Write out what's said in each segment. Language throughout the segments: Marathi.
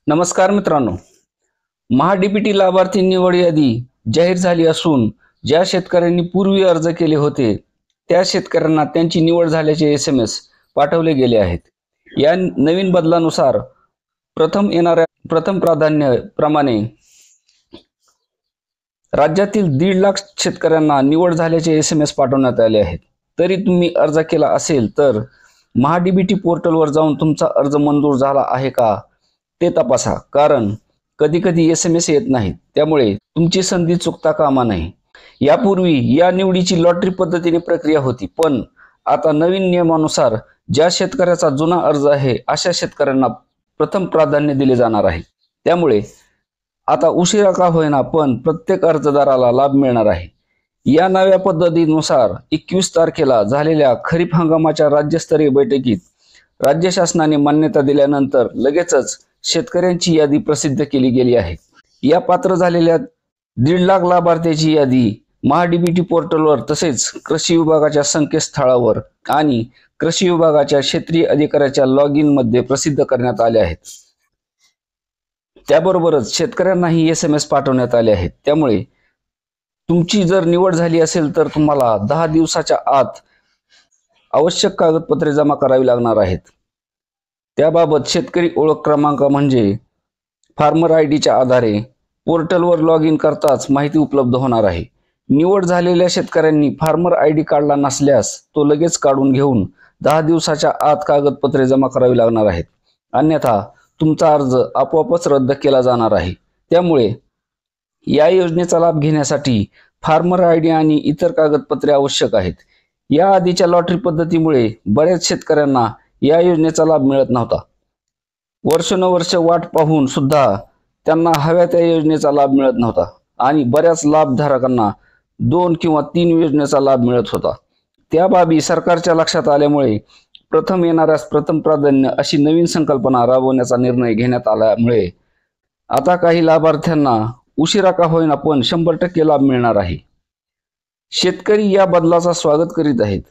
नमस्कार मित्रांनो, महाडीबीटी लाभार्थी निवड यादी जाहीर झाली असून ज्या शेतकऱ्यांनी पूर्वी अर्ज केले होते त्या शेतकऱ्यांना त्यांची निवड झाल्याचे SMS पाठवले गेले आहेत। या नवीन बदलानुसार प्रथम प्राधान्य प्रमाणे राज्यातील 1.5 लाख शेतकऱ्यांना निवड झाल्याचे SMS पाठवण्यात आले आहेत। तरी तुम्ही अर्ज केला असेल तर महाडीबीटी पोर्टलवर जाऊन तुमचा अर्ज मंजूर झाला आहे का ते तपासा, कारण कधी कधी SMS येत नाहीत, त्यामुळे तुमची संधी चुकता कामा नये। यापूर्वी या निवडीची लॉटरी पद्धतीने प्रक्रिया होती, पण आता नवीन नियमानुसार ज्या शेतकऱ्याचा जुना अर्ज आहे अशा शेतकऱ्यांना प्रथम प्राधान्य दिले जाणार आहे। त्यामुळे आता उशिरा का होईना पण प्रत्येक अर्जदाराला लाभ मिळणार आहे। या नव्या पद्धतीनुसार 21 तारखेला झालेल्या खरीप हंगामाच्या राज्यस्तरीय बैठकीत राज्य शासनाने मान्यता दिल्यानंतर लगेचच शेतकऱ्यांची यादी प्रसिद्ध केली गेली आहे। या पात्र झालेल्या 1.5 लाख लाभार्थ्यांची यादी महाडीबीटी पोर्टलवर तसेच कृषी विभागाच्या संकेतस्थळावर आणि कृषी विभागाच्या क्षेत्रीय अधिकाऱ्याच्या लॉग इन मध्ये प्रसिद्ध करण्यात आले आहेत। त्याबरोबरच शेतकऱ्यांनाही SMS पाठवण्यात आले आहेत। त्यामुळे तुमची जर निवड झाली असेल तर तुम्हाला 10 दिवसाच्या आत आवश्यक कागदपत्रे जमा करावी लागणार आहेत। त्याबाबत शेतकरी ओळख क्रमांक म्हणजे फार्मर आयडीच्या आधारे पोर्टलवर लॉग इन करताच माहिती उपलब्ध होणार आहे। निवड झालेल्या शेतकऱ्यांनी फार्मर आयडी काढला नसल्यास तो लगेच काढून घेऊन 10 दिवसाच्या आत कागदपत्रे जमा करावी लागणार आहेत, अन्यथा तुमचा अर्ज आपोआपच रद्द केला जाणार आहे। त्यामुळे या योजनेचा लाभ घेण्यासाठी फार्मर आयडी आणि इतर कागदपत्रे आवश्यक आहेत। या आधीच्या लॉटरी पद्धतीमुळे बऱ्याच शेतकऱ्यांना या योजनेचा लाभ मिळत नव्हता। वर्षानुवर्ष वाट पाहून सुद्धा त्यांना हव्या त्या योजनेचा लाभ मिळत नव्हता आणि बऱ्याच लाभधारकांना 2 किंवा 3 योजनेचा लाभ मिळत होता। त्या बाबी सरकारच्या लक्षात आल्यामुळे प्रथम येणाऱ्यास प्रथम प्राधान्य अशी नवीन संकल्पना राबवण्याचा निर्णय घेण्यात आल्यामुळे आता काही लाभार्थ्यांना उशिरा का होईना पण 100% लाभ मिळणार आहे। शेतकरी या बदलाचा स्वागत करीत आहेत।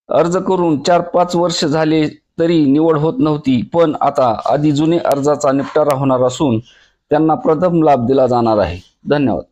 अर्ज करून 4-5 वर्ष झाले तरी निवड होत नव्हती, पण आता आधी जुने अर्जाचा निपटारा होणार असून त्यांना प्रथम लाभ दिला जाणार आहे। धन्यवाद।